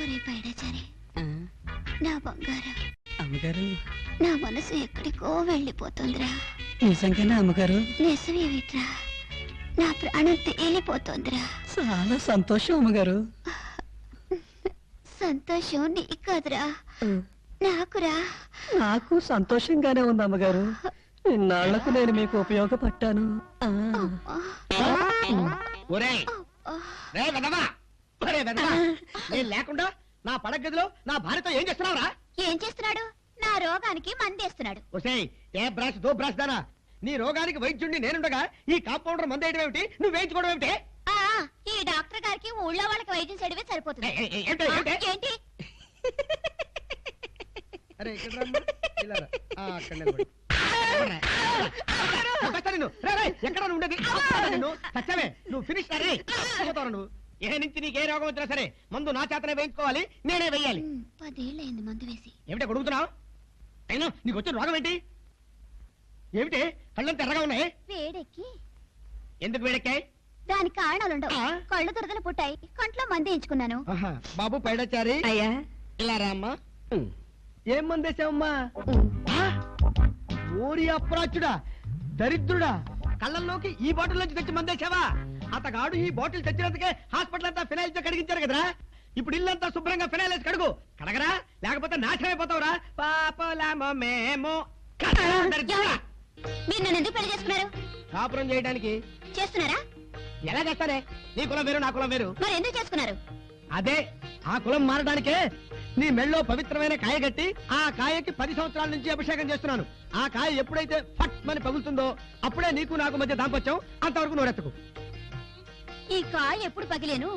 ఒరే పైడాచారి, నా బంగారం అమ్మగారు, నా మనసు ఎక్కడికో వెళ్ళిపోతుందిరా. నిజంగానే అమ్మగారు? నిజమేమిట్రా, నా ప్రాణం తేలిపోతుందిరా. చాలా సంతోషం అమ్మగారు. సంతోషం నీకు కాదురా, నాకురా. నాకు సంతోషంగానే ఉంది అమ్మగారు. ఇన్నాళ్లకు నేను మీకు ఉపయోగపడ్డాను. నేను లేకుండా నా పడగదిలో నా భార్యతో ఏం చేస్తున్నావురా? ఏం చేస్తున్నాడు? నా రోగానికి మందేస్తున్నాడు. ఒసేయ్, ఏ బ్రాష్ దో బ్రాష్ దానా? నీ రోగానికి వైద్యుడిని నేనుండగా ఈ కాంపౌండర్ మందేయడం ఏమిటి? నువ్వు వేయించుకోవడం ఏమిటి? ఈ డాక్టర్ గారికి ఊళ్ళో వాళ్ళకి వైద్యం చేయడమే సరిపోతుంది. ఏంటి? అరే ఇక్కడ రమ్మా. ఇలా రా. అక్కడ నిలబడు. ఎక్కడ ఉండేది? నువ్వు ఫినిష్ నువ్వు. ఏ నుంచి నీకే రోగం వచ్చినా సరే మందు నా చేతనే వేయించుకోవాలి, నేనే వెయ్యాలి. 10 ఏళ్ళైంది మందు వేసి. ఏమిటా గొడుగుతున్నావు? అయినా నీకు వచ్చిన రోగం ఏంటి? ఏమిటి కళ్ళంతా ఎర్రగా ఉన్నాయి? వేడెక్కి. ఎందుకు వేడెక్కాయి? దానికి కారణాలుండవు. కళ్ళు దురదలు పుట్టాయి, కంట్లో మంది ఎంచుకున్నాను. బాబు పైడాచారి, అయ్యా ఇలా రా అమ్మా. ఏం మందేశావమ్మా? ఓరి అప్రాచుడా, దరిద్రుడా, కళ్ళల్లోకి ఈ బాటిల్ నుంచి తెచ్చి మందేశావా? అతగాడు ఈ బాటిల్ తెచ్చినందుకే హాస్పిటల్ అంతా ఫినాయిల్ తో కడిగించారు కదరా. ఇప్పుడు ఇల్లంతా శుభ్రంగా ఫినాయిల్ వేసి కడుగు. కడగరా, లేకపోతే నాశనమైపోతావురా. పాపలామో మేము. మీరు నన్ను ఎందుకు పెళ్లి చేసుకున్నారు? కాపురం చేయడానికి. చేస్తున్నారా? ఎలా చేస్తారే? నీ కులం వేరు, నా కులం వేరు. మరి ఎందుకు చేసుకున్నారు? అదే, ఆ కులం మారడానికే నీ మెళ్ళో పవిత్రమైన కాయ కట్టి ఆ కాయకి 10 సంవత్సరాల నుంచి అభిషేకం చేస్తున్నాను. ఆ కాయ ఎప్పుడైతే ఫట్ మని పగులుతుందో అప్పుడే నీకు నాకు మధ్య దాంపత్యం. అంతవరకు నోరెత్తకు. ఈ కాయ ఎప్పుడు పగిలేను,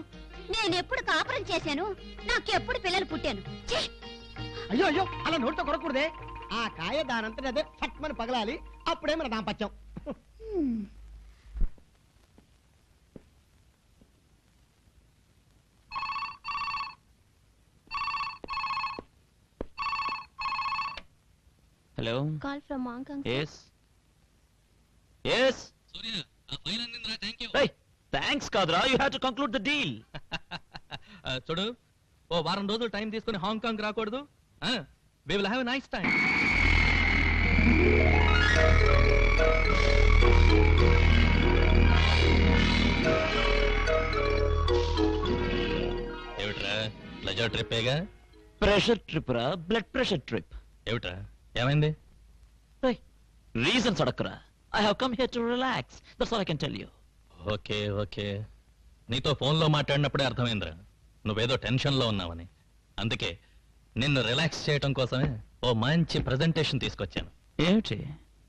నేనెప్పుడు కాపురం చేశాను, నాకెప్పుడు పిల్లలు పుట్టాను. అయ్యో అయ్యో, అలా నోటితో కొరకూడదే. ఆ కాయ దానంతటి అదే ఫట్ మని పగలాలి, అప్పుడే మన దాంపత్యం. Hello. Call from Hong Kong. Yes. Yes. Surya, ఆ ఫైల్ అందిందిరా. థాంక్యూ. Hey, thanks కాదురా. You have to conclude the deal. చూడు, ఓ వారం రోజులు టైం తీసుకుని హాంకాంగ్ రాకూడదు? We will have a nice time. ఏమిట్రా, ప్లెజర్ ట్రిప్పేగా? ప్రెషర్ ట్రిప్ రా, బ్లడ్ ప్రెషర్ ట్రిప్. ఏమిట్రా, ఏమైంది? Reasons అడక్కరా. I have come here to relax. That's all I can tell you. Okay okay, నీతో ఫోన్లో మాట్లాడినప్పుడే అర్థమైందిరా నువ్వేదో టెన్షన్లో ఉన్నావని. అందుకే నిన్ను రిలాక్స్ చేయటం కోసమే ఓ మంచి ప్రెజెంటేషన్ తీసుకొచ్చాను. ఏమిటి?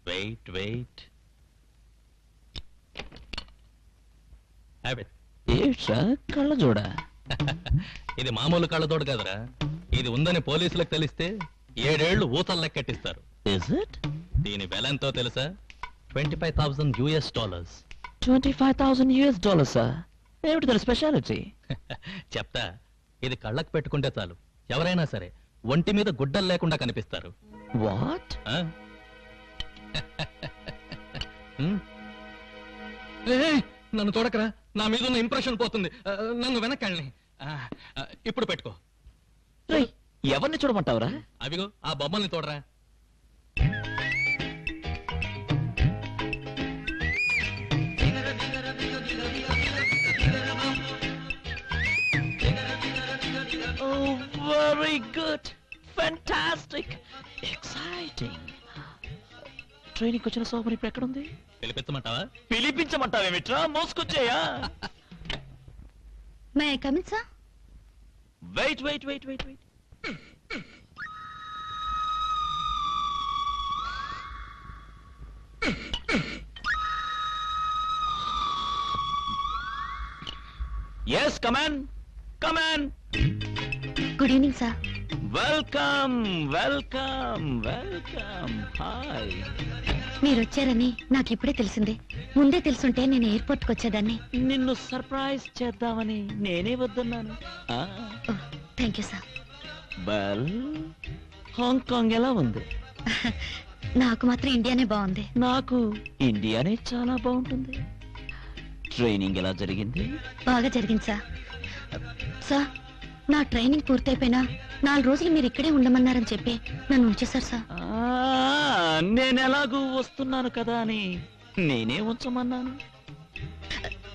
Wait wait. ఏమిట్రా కళ్ళ చూడ? ఇది మామూలు కళ్ళతోడు కదరా. ఇది ఉందని పోలీసులకు తెలిస్తే 7 ఏళ్లు ఊతలు లెక్కెట్టిస్తారు. Is it? దీని వెల ఎంతో తెలుసా? $25,000. $25,000. ఏమిటి దాని స్పెషాలిటీ? చెప్తా. ఇది కళ్ళకు పెట్టుకుంటే చాలు, ఎవరైనా సరే ఒంటి మీద గుడ్డలు లేకుండా కనిపిస్తారు. వాట్? నన్ను చూడకరా, నా మీద ఉన్న ఇంప్రెషన్ పోతుంది. నన్ను వెనక్కి ఇప్పుడు పెట్టుకో. ఎవరిని చూడమంటావురా? అవిగో ఆ బొమ్మల్ని చూడరా. Very good, fantastic, exciting. Training వచ్చిన సోమరి ఇప్పుడు ఎక్కడుంది? పిలిపించమంటావా? పిలిపించమంటావేమిట్రా, మోసుకొచ్చేయా? May I come in, sir? Wait. Yes, come in. Good evening, sir. Welcome. Hi. మీరు వచ్చారని నాకు ఇప్పుడే తెలిసింది. ముందే తెలుసుంటే నేను ఎయిర్పోర్ట్కి వచ్చేదాన్ని. నిన్ను సర్ప్రైజ్ చేద్దామని నేనే వద్దన్నాను. Thank you sir. Well, Hong Kong ఎలా ఉంది? నాకు మాత్రం ఇండియానే బాగుంది. నాకు ఇండియానే చాలా బాగుంటుంది. ట్రైనింగ్ ఎలా జరిగింది? బాగా జరిగింది సార్. సార్, నా ట్రైనింగ్ పూర్తయిపోయినా 4 రోజులు మీరు ఇక్కడే ఉండమన్నారని చెప్పి నన్ను ఉంచేశారు సార్. నేను ఎలాగూ వస్తున్నాను కదా అని నేనే ఉంచమన్నాను.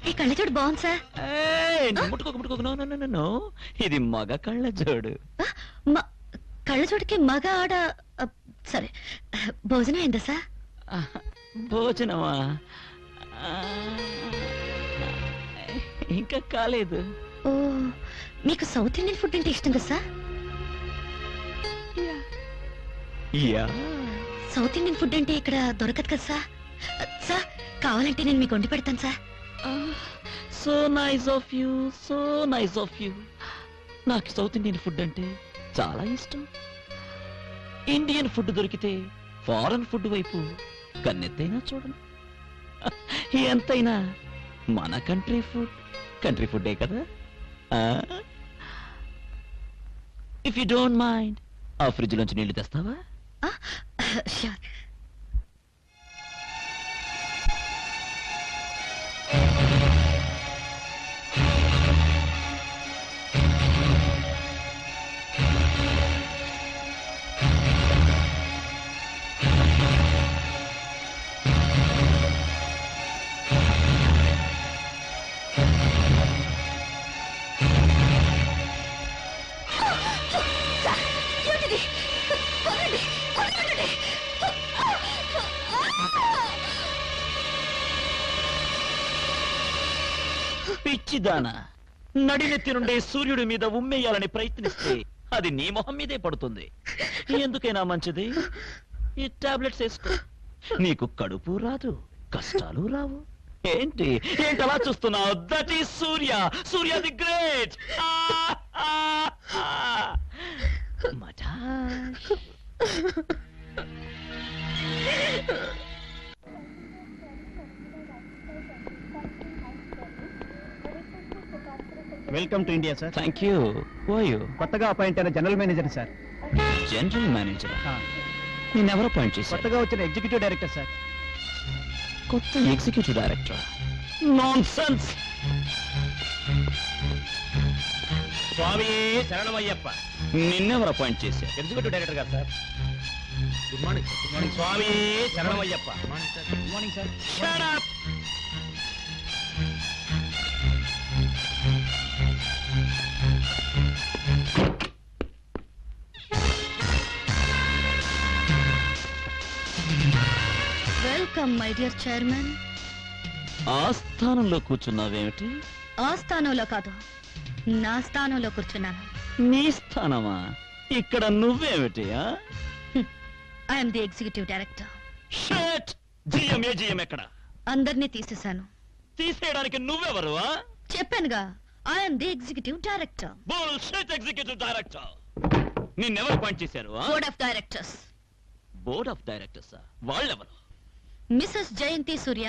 ఈ కళ్ళజోడు బాగుంది సార్. ముట్టుకోక నో. ఇది మగ కళ్ళజోడు. కళ్ళజోడికి మగ ఆడ సరే. భోజనం అయిందా సార్? భోజనమా? ఇంకా కాలేదు. ఓ, మీకు సౌత్ ఇండియన్ ఫుడ్ అంటే ఇష్టం కదా sir? Yeah. South Indian food అంటే ఇక్కడ దొరకదు కదా సార్? సార్ కావాలంటే నేను మీకు వండి పెడతాను sir. So nice of you, so nice of you. నాకు సౌత్ ఇండియన్ ఫుడ్ అంటే చాలా ఇష్టం. ఇండియన్ ఫుడ్ దొరికితే ఫారెన్ ఫుడ్ వైపు కన్నెత్తైనా చూడను. ఎంతైనా మన కంట్రీ ఫుడ్డే కదా. ఇఫ్ యూ డోంట్ మైండ్ ఆ ఫ్రిడ్జ్ లోంచి నీళ్లు తెస్తావా? ష్యూర్. పిచ్చిదానా, నడినెత్తి నుండే సూర్యుడి మీద ఉమ్మేయాలని ప్రయత్నిస్తే అది నీ మొహం మీదే పడుతుంది. ఎందుకైనా మంచిది ఈ టాబ్లెట్స్ వేసుకో. నీకు కడుపు రాదు, కష్టాలు రావు. ఏంటి అలా చూస్తున్నావు? That is Surya the great. మటాష్. Welcome to India sir. Thank you. కొత్తగా అపాయింట్ అయిన general manager sir. General manager నేనెవరు అపాయింట్ చేశారు? కొత్తగా వచ్చిన ఎగ్జిక్యూటివ్ డైరెక్టర్ సార్. కొత్త ఎగ్జిక్యూటివ్ డైరెక్టర్? Nonsense. స్వామి శరణమయ్యప్ప. నిన్నెవరు అపాయింట్ చేశారు? ఎగ్జిక్యూటివ్ డైరెక్టర్ గారు sir. Good morning. Good morning. స్వామి శరణమయ్యప్ప. Good morning sir. Shut up! Welcome my dear chairman. ఆ స్థానంలో కూర్చున్నావేమిటి? ఆ స్థానంలో కాదు, నా స్థానంలో కూర్చున్నాను. నీ స్థానమా? ఇక్కడ నువ్వేమిటి? I'm the executive director. Shut! GM ఎక్కడ? అందరినీ తీసేశాను. తీసేయడానికి నువ్వెవరు? చెప్పానుగా, I'm the executive director. Bullshit executive director. నిన్నెవరు అపాయింట్ చేశారు? Board of directors. Board of directors వాళ్ళెవరు? Mrs Jayanthi Surya,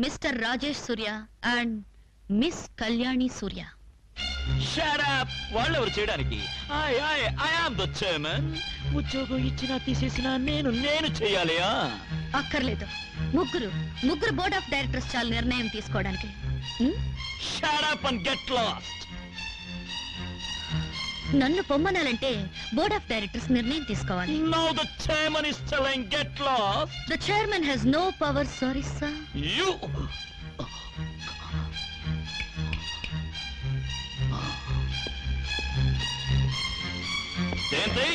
Mr Rajesh Surya and Miss Kalyani Surya. Shut up! వాళ్ళెవరు చేయడానికి? I am the chairman. ఉద్యోగం ఇచ్చినా తీసేసినా నేను చేయాలి. అక్కర్లేదు. ముగ్గురు బోర్డ్ ఆఫ్ డైరెక్టర్స్ చాలా నిర్ణయం తీసుకోవడానికి. Shut up and get lost. నన్ను పొమ్మనాలంటే బోర్డ్ ఆఫ్ డైరెక్టర్స్ నిర్ణయం తీసుకోవాలి. Now the chairman is telling get lost. The chairman has no power, sorry sir. You. జయంతి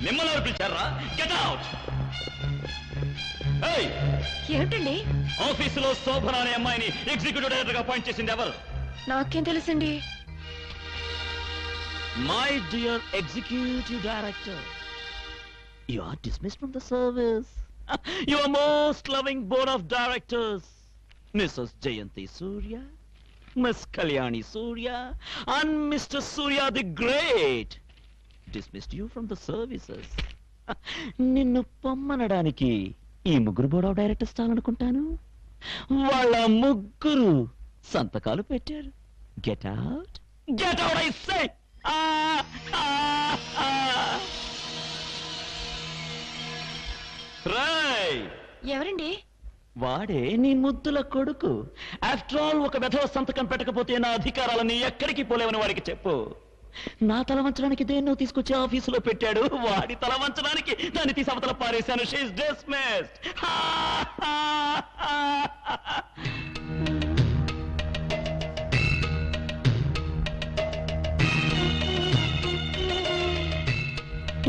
మిమ్మల్ని ఎవరు పిలిచారా? Get out. ఏమిటండి? ఆఫీసులో శోభన అనే అమ్మాయిని ఎగ్జిక్యూటివ్ డైరెక్టర్ గా అపాయింట్ చేసింది ఎవరు? నాకేం తెలుసండి? My dear executive director, you are dismissed from the service. Your most loving board of directors Mrs Jayanthi Surya, miss Kalyani Surya and Mr Surya the great dismissed you from the services. నిన్ను పొమ్మనడానికి ఈ ముగ్గురు బోర్డ్ ఆఫ్ డైరెక్టర్స్ చాలనుకుంటాను. వాళ్ళ ముగ్గురు సంతకాలు పెట్టారు. Get out I say. ఎవరండి? వాడే నీ ముద్దుల కొడుకు. ఆఫ్టర్ ఆల్ ఒక వెధవ సంతకం పెట్టకపోతే నా అధికారాలని ఎక్కడికి పోలేవని వాడికి చెప్పు. నా తల వంచడానికి దేన్నో తీసుకొచ్చి ఆఫీసులో పెట్టాడు, వాడి తల వంచడానికి దాన్ని తీసి అవతల పారేశాను. She is dismissed.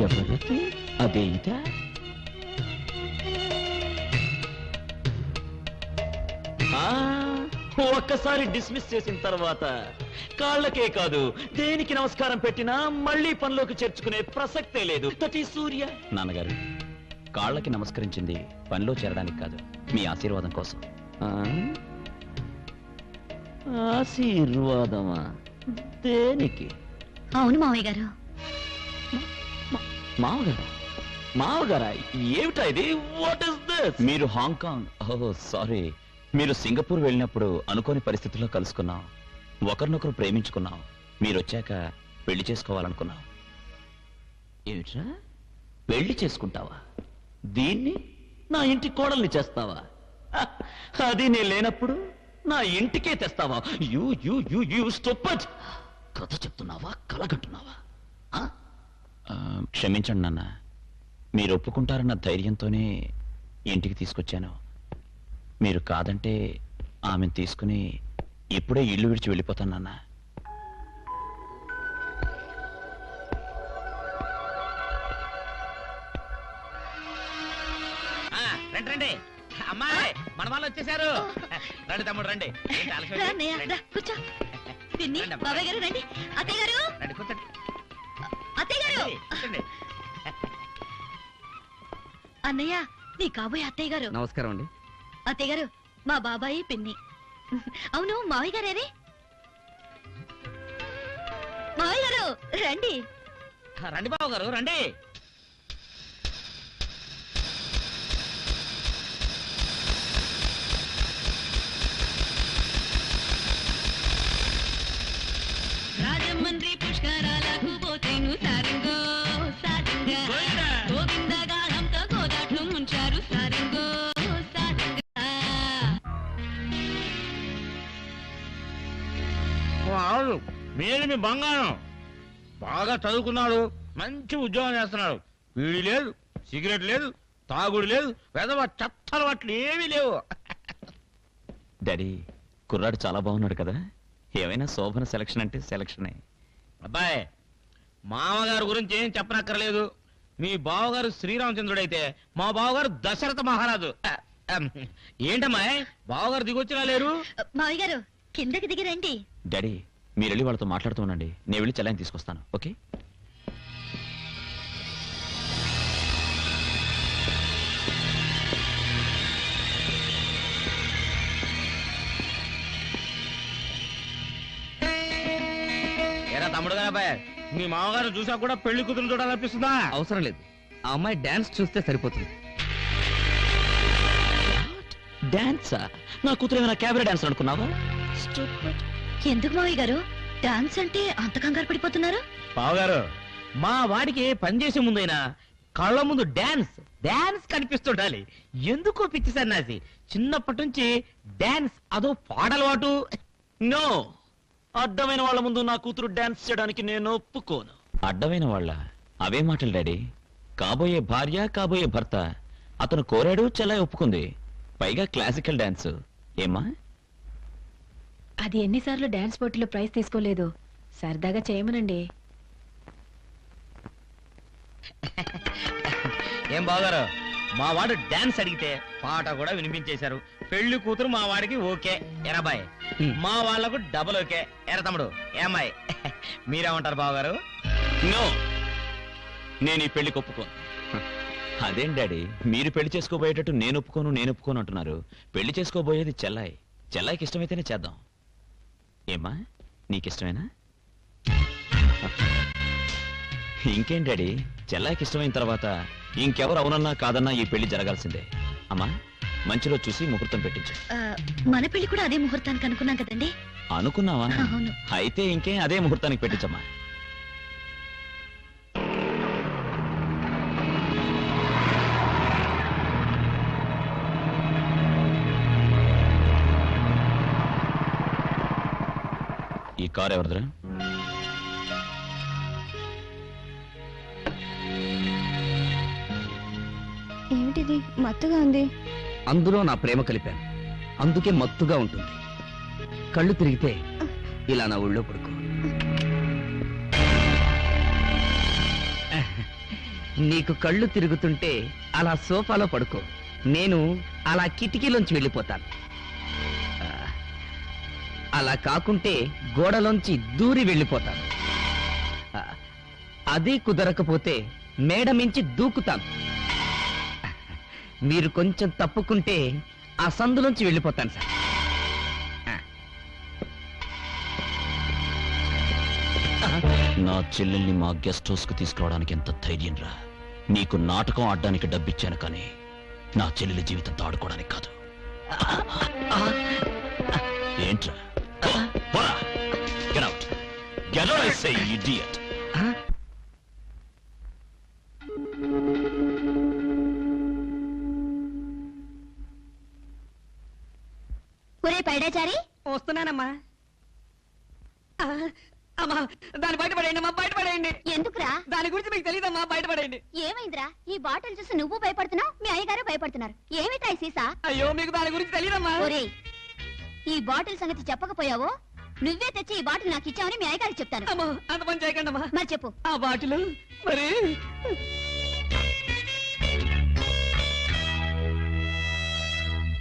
ఎవరికి అదేంటా? ఒక్కసారి డిస్మిస్ చేసిన తర్వాత కాళ్ళకే కాదు దేనికి నమస్కారం పెట్టినా మళ్ళీ పనిలోకి చేర్చుకునే ప్రసక్తే లేదు. దట్ ఈస్ సూర్య. నాన్నగారు, కాళ్ళకి నమస్కరించింది పనిలో చేరడానికి కాదు, మీ ఆశీర్వాదం కోసం. ఆశీర్వాదమా? దేనికి? అవును మావయ్య గారు. మావగారా? మావగారా? ఏమిటా ఇది? What is this? మీరు హాంకాంగ్, ఓహో సారీ, మీరు సింగపూర్ వెళ్ళినప్పుడు అనుకోని పరిస్థితుల్లో కలుసుకున్నాం, ఒకరినొకరు ప్రేమించుకున్నాం. మీరు వచ్చాక పెళ్లి చేసుకోవాలనుకున్నాం. ఏమిట్రా? పెళ్లి చేసుకుంటావా? దీన్ని నా ఇంటి కోడల్ని చేస్తావా? అది నేను లేనప్పుడు నా ఇంటికే తెస్తావా? You you you you stupid. కథ చెప్తున్నావా, కలగంటున్నావా? క్షమించండి నాన్న, మీరు ఒప్పుకుంటారన్న ధైర్యంతోనే ఇంటికి తీసుకొచ్చాను. మీరు కాదంటే ఆమెను తీసుకుని ఇప్పుడే ఇల్లు విడిచి వెళ్ళిపోతాను నాన్న. రండి రండి, అమ్మాయి మన వాళ్ళు వచ్చేసారు. రండి తమ్ముడు రండి. ఏంటి ఆలస్యం? రా అన్నయ్య, రా, కూర్చో. పిన్ని, రండి అమ్మా. బాబాయ్ గారు రండి. అత్తయ్య గారు, రండి కూర్చోండి. అత్తయ్య గారు. రండి, కూర్చోండి. అన్నయ్య, నీ కాబోయే అత్తయ్య గారు. నమస్కారం అండి. అత్తయ్య గారు, మా బాబాయి పిన్ని. అవును, మావయ్య గారే? మావయ్య గారు రండి. రండి బాబు గారు రండి. రాజమండ్రి పుష్కరాలకు పోతేను సారంగో సారంగా, గోవింద గాఢంతో గోదాట్లు ముంచారు సారంగో సారంగా. అవును, మీరు మీ బంగారం. బాగా చదువుకున్నాడు, మంచి ఉద్యోగం చేస్తున్నాడు. వీడి లేదు, సిగరెట్ లేదు, తాగుడు లేదు, వెదవ చెత్త అలవాట్లు ఏమీ లేవు. డాడీ, కుర్రాడు చాలా బాగున్నాడు కదా. ఏమైనా శోభన సెలక్షన్ అంటే సెలక్షనే. అబ్బాయి, మామగారు గురించి ఏం చెప్పనక్కర్లేదు. మీ బావగారు శ్రీరామచంద్రుడైతే మా బావగారు దశరథ మహారాజు. ఏంటమ్మాయి, బావగారు దిగొచ్చినా లేరు? మావయ్య గారు కిందకి దిగి రండి. డాడీ, మీరు వెళ్ళి వాళ్ళతో మాట్లాడుతూ ఉండండి, నేను వెళ్ళి చెల్లాయిని తీసుకొస్తాను. ఓకే? ఏరా తమ్ముడు గారు, అబ్బాయి మీ మామగారు చూసా కూడా పెళ్లి కూతురు చూడాలనిపిస్తుందా? అవసరం లేదు, ఆ అమ్మాయి డాన్స్ చూస్తే సరిపోతుంది. డాన్సా? నా కూతురు ఏమైనా క్యాబరే డాన్స్ అనుకున్నావా? ఎందుకు మావయ్య గారు డాన్స్ అంటే అంత కంగారు పడిపోతున్నారు? బావగారు, మా వాడికి పనిచేసే ముందైనా కళ్ళ ముందు డాన్స్ డాన్స్ కనిపిస్తుండాలి. ఎందుకో పిచ్చి సన్నాసి, చిన్నప్పటి నుంచి డాన్స్ అదో పాడలవాటు. నో, అడ్డమైన వాళ్ళ ముందు నా కూతురు డాన్స్ చేయడానికి నేను ఒప్పుకోను. అడ్డమైన వాళ్ళ అవే మాటలు డాడీ. కాబోయే భార్య, కాబోయే భర్త. అతను కోరాడు, చెల్లాయి ఒప్పుకుంది. పైగా క్లాసికల్ డాన్స్. ఏమ్మా? అది ఎన్నిసార్లు డాన్స్ పోటీలో ప్రైజ్ తీసుకోలేదు, సరదాగా చేయమనండి. ఏం బావగారు, మా వాడు డాన్స్ అడిగితే పాట కూడా వినిపించేశారు. పెళ్లి కూతురు మా వాడికి ఓకే. ఎరాబాయ్, మా వాళ్లకు డబుల్ ఓకే. ఎరా తమ్ముడు, ఏమ్మాయి మీరేమంటారు బావగారు? నో, నేను ఈ పెళ్లికి ఒప్పుకోను. అదేం డాడీ, మీరు పెళ్లి చేసుకోబోయేటట్టు నేను ఒప్పుకోను అంటున్నారు. పెళ్లి చేసుకోబోయేది చెల్లాయి. చెల్లాయికి ఇష్టమైతేనే చేద్దాం. ఏమ్మా, నీకిష్టమేనా? ఇంకేం డాడీ, చెల్లాయికి ఇష్టమైన తర్వాత ఇంకెవరు అవునన్నా కాదన్నా ఈ పెళ్లి జరగాల్సిందే. అమ్మా, మంచి రోజు చూసి ముహూర్తం పెట్టించు. మన పెళ్లి కూడా అదే ముహూర్తానికి అనుకున్నాం కదండి. అనుకున్నావా? అవును. అయితే ఇంకే అదే ముహూర్తానికి పెట్టించమ్మా. ఈ కార్ ఎవరిదిరా? ఏమిటిది మత్తుగా ఉంది? అందులో నా ప్రేమ కలిపాను, అందుకే మత్తుగా ఉంటుంది. కళ్ళు తిరిగితే ఇలా నా ఒళ్ళో పడుకో. నీకు కళ్ళు తిరుగుతుంటే అలా సోఫాలో పడుకో, నేను అలా కిటికీలోంచి వెళ్ళిపోతాను. అలా కాకుంటే గోడలోంచి దూరి వెళ్ళిపోతాను. అది కుదరకపోతే మేడ మించి దూకుతాను. మీరు కొంచెం తప్పుకుంటే ఆ సందులోంచి వెళ్ళిపోతాను సార్. నా చెల్లెల్ని మా గెస్ట్ హౌస్ కు తీసుకురావడానికి ఎంత ధైర్యం రా? నీకు నాటకం ఆడడానికి డబ్బిచ్చాను కానీ నా చెల్లెలి జీవితంతో ఆడుకోవడానికి కాదు. ఏంట్రా? Get out. Get out, I say, idiot. ఒరే పైడాచారి, వస్తున్నానమ్మా. అమ్మా, దాన్ని బయటపడేయండి అమ్మా, బయటపడేయండి. ఎందుకురా? దాని గురించి మీకు తెలియదమ్మా, బయటపడేయండి. ఏమైందిరా? ఈ బాటిల్ చూసి నువ్వు భయపడుతున్నావు, మీ అయ్యగారు భయపడుతున్నారు. ఏమిటా ఈ సీసా? అయ్యో, మీకు దాని గురించి తెలియదమ్మా. ఒరే, ఈ బాటిల్ సంగతి చెప్పకపోయావో నువ్వే తెచ్చి ఈ బాటిల్ నాకు ఇచ్చావని మీ అయ్యగారికి చెప్తాను. అమ్మా, అంత పని చేయకండి అమ్మా. మరి చెప్పు. ఆ బాటిల్ మరి